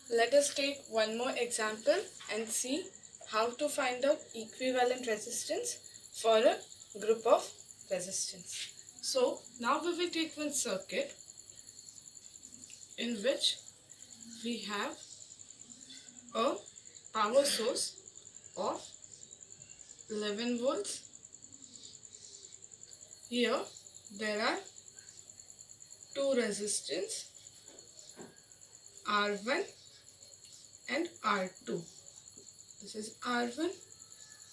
Let us take one more example and see how to find out equivalent resistance for a group of resistance. So now we will take one circuit in which we have a power source of 11 volts. Here there are two resistance R1 and R2. This is R1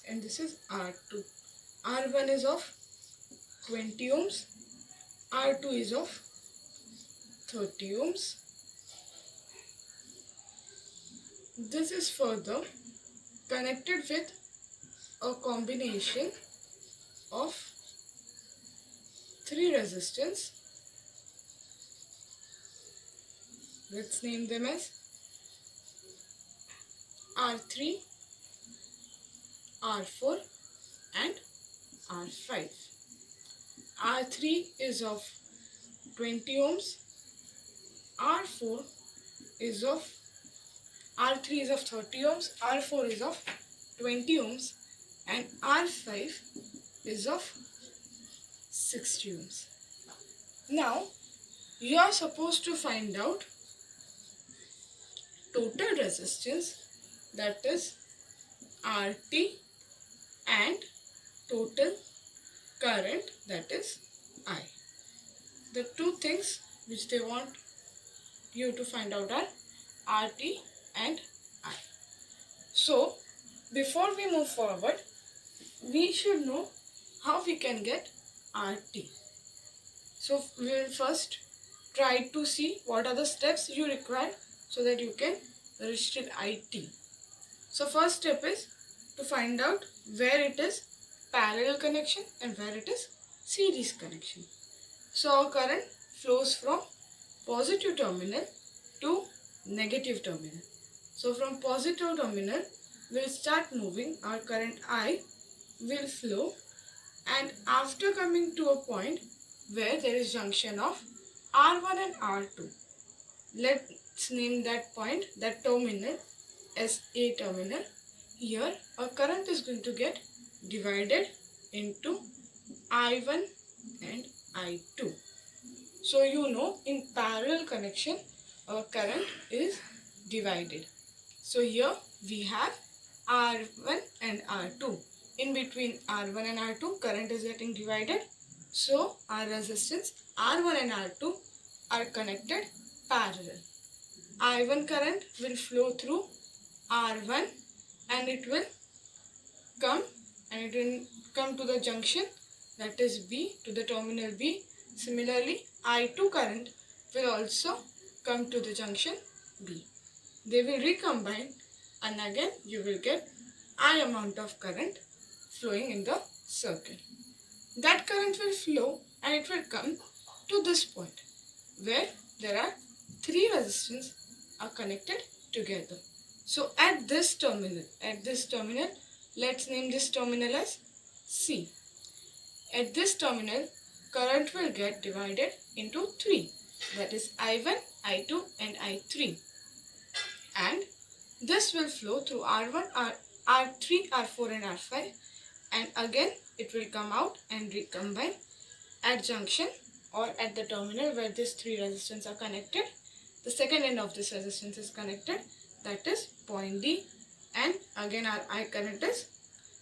and this is R2. R1 is of 20 ohms, R2 is of 30 ohms. This is further connected with a combination of three resistance. Let's name them as R3, R4 and R5. R3 is of 20 ohms, R3 is of 30 ohms, R4 is of 20 ohms and R5 is of 60 ohms. Now you are supposed to find out total resistance, that is RT, and total current, that is I. The two things which they want you to find out are RT and I. So before we move forward, we should know how we can get RT. So we will first try to see what are the steps you require so that you can reach till IT. So first step is to find out where it is parallel connection and where it is series connection. So our current flows from positive terminal to negative terminal. So from positive terminal we'll start moving, our current I will flow, and after coming to a point where there is junction of R1 and R2, let's name that point, that terminal, as A terminal. Here our current is going to get divided into I1 and I2. So you know, in parallel connection our current is divided. So here we have R1 and R2. In between R1 and R2 current is getting divided. So our resistance R1 and R2 are connected parallel. I1 current will flow through R1 and it will come to the junction, that is B, to the terminal B. Similarly, I2 current will also come to the junction B. They will recombine and again you will get I amount of current flowing in the circuit. That current will flow and it will come to this point where there are three resistors are connected together. So at this terminal, let's name this terminal as C. At this terminal, current will get divided into three, that is I1, I2 and I3. And this will flow through R1, R3, R4 and R5, and again it will come out and recombine at junction or at the terminal where these three resistors are connected. The second end of this resistance is connected, that is point D, and again our I current is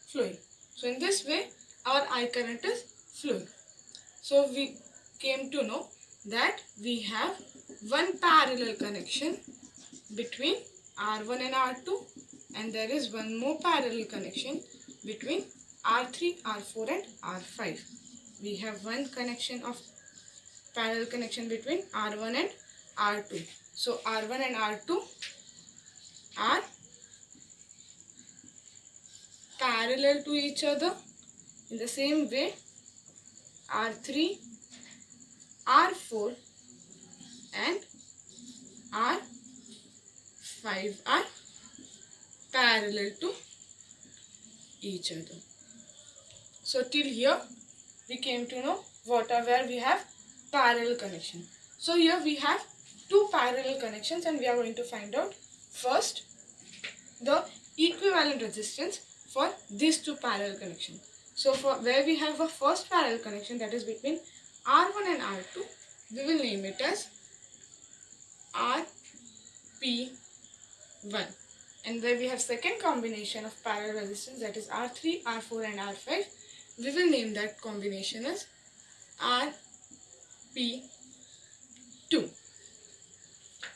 flowing. So in this way our I current is flowing. So we came to know that we have one parallel connection between R1 and R2, and there is one more parallel connection between R3, R4 and R5. We have one connection of parallel connection between R1 and R2. So R1 and R2 are parallel to each other. In the same way, R3, R4 and R5 are parallel to each other. So till here we came to know where we have parallel connection. So here we have two parallel connections and we are going to find out first the equivalent resistance for these two parallel connections. So for where we have a first parallel connection, that is between R1 and R2, we will name it as RP1. And where we have second combination of parallel resistance, that is R3, R4 and R5, we will name that combination as RP2.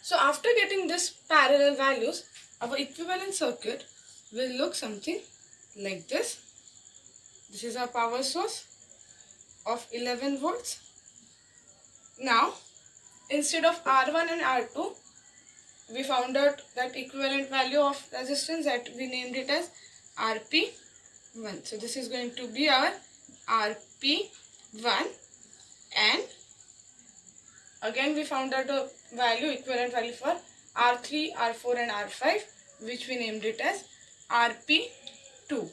So after getting this parallel values, our equivalent circuit will look something like this. This is our power source of 11 volts. Now, instead of R1 and R2, we found out that equivalent value of resistance, that we named it as RP1. So this is going to be our RP1, and again we found out a value, equivalent value for R3, R4 and R5, which we named it as RP2.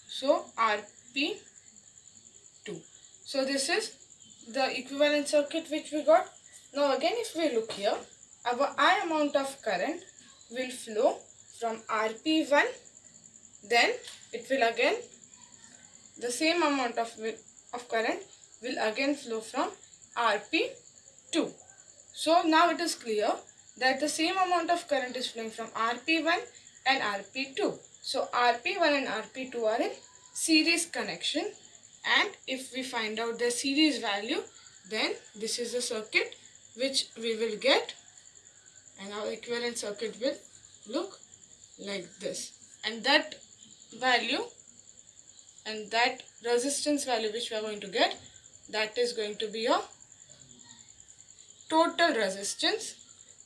So RP2. So this is the equivalent circuit which we got. Now again, if we look here, our I amount of current will flow from RP1, then it will again, the same amount of current will again flow from RP2. So now it is clear that the same amount of current is flowing from RP1 and RP2. So RP1 and RP2 are in series connection, and if we find out the series value, then this is the circuit which we will get, and our equivalent circuit will look like this. And that value and that resistance value which we are going to get, that is going to be your total resistance.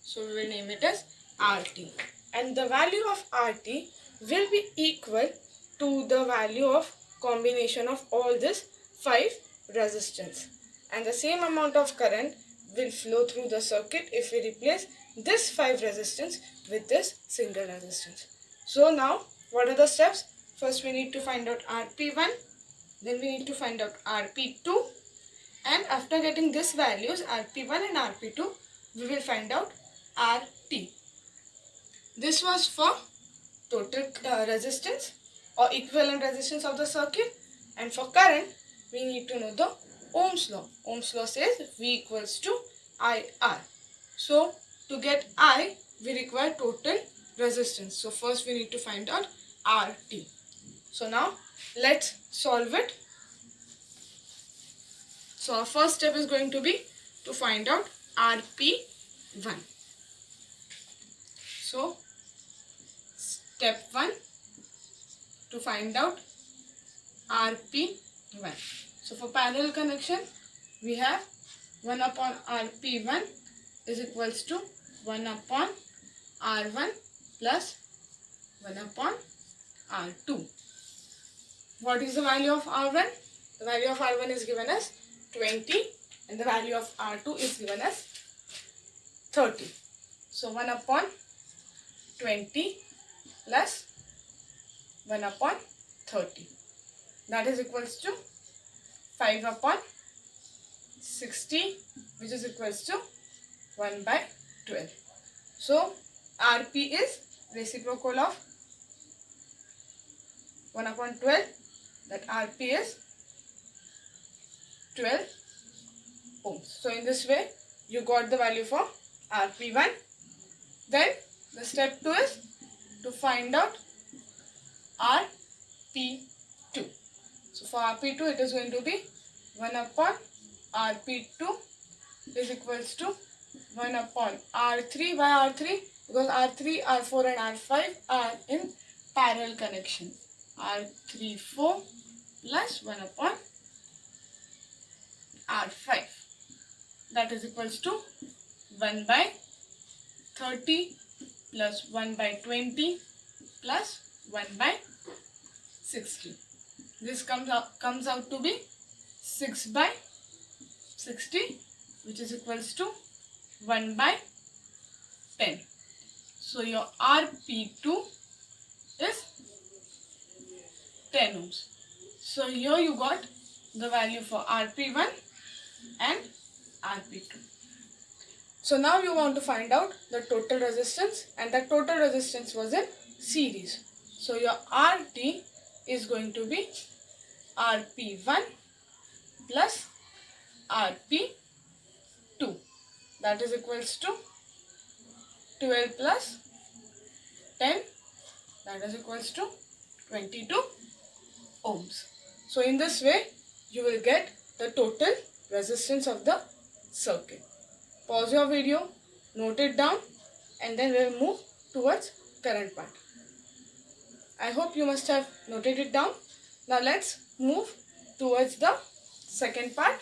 So we will name it as RT. And the value of RT will be equal to the value of combination of all this 5 resistance. And the same amount of current will flow through the circuit if we replace this 5 resistance with this single resistance. So now what are the steps? First we need to find out RP1, then we need to find out RP2, and after getting these values RP1 and RP2, we will find out RT. This was for total resistance or equivalent resistance of the circuit, and for current we need to know the Ohm's law. Ohm's law says V equals to IR. So to get I, we require total resistance. So first we need to find out RT. So now let's solve it. So our first step is going to be to find out RP1. So step 1, to find out RP1. So for parallel connection, we have 1 upon RP1 is equals to 1 upon R1 plus 1 upon R2. What is the value of R1? The value of R1 is given as 20 and the value of R2 is given as 30. So 1 upon 20 plus 1 upon 30. That is equals to 5 upon 60, which is equals to 1 by 12. So RP is reciprocal of 1 upon 12, that RP is 12 ohms. So in this way you got the value for RP1. Then the step 2 is to find out RP2. So for RP2 it is going to be 1 upon RP2 is equals to 1 upon R3. Why R3? Because R3, R4 and R5 are in parallel connection. R3, 4 plus 1 upon R5. That is equals to 1 by 30 plus 1 by 20 plus 1 by 60. This comes out to be 6 by 60, which is equals to 1 by 10. So your RP2 is 10 ohms. So here you got the value for RP1 and RP2. So now you want to find out the total resistance, and that total resistance was in series. So your RT is going to be RP1 plus RP2, that is equals to 12 plus 10, that is equals to 22 ohms. So in this way you will get the total resistance of the circuit. Pause your video, note it down, and then we will move towards current part. I hope you must have noted it down. Now let's move towards the second part.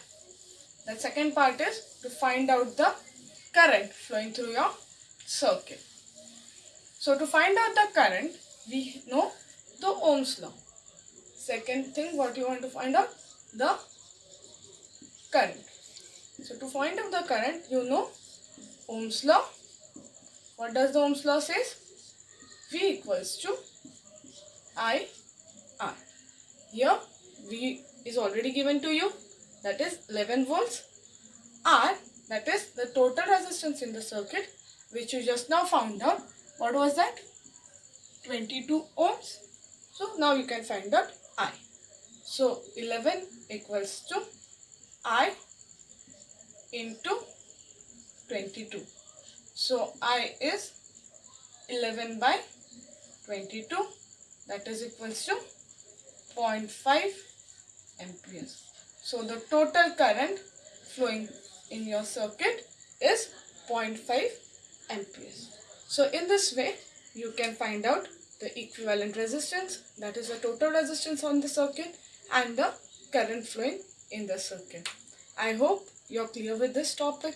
The second part is to find out the current flowing through your circuit. So to find out the current, we know the Ohm's law. Second thing, what you want to find out? The current. So to find out the current, you know Ohm's law. What does the Ohm's law says? V equals to I R. Here V is already given to you, that is 11 volts. R, that is the total resistance in the circuit, which you just now found out. What was that? 22 ohms. So now you can find out I. So 11 equals to I into 22. So I is 11 by 22, that is equals to 0.5 amperes. So the total current flowing in your circuit is 0.5 amperes. So in this way you can find out the equivalent resistance, that is the total resistance on the circuit, and the current flowing in the circuit. I hope you're clear with this topic.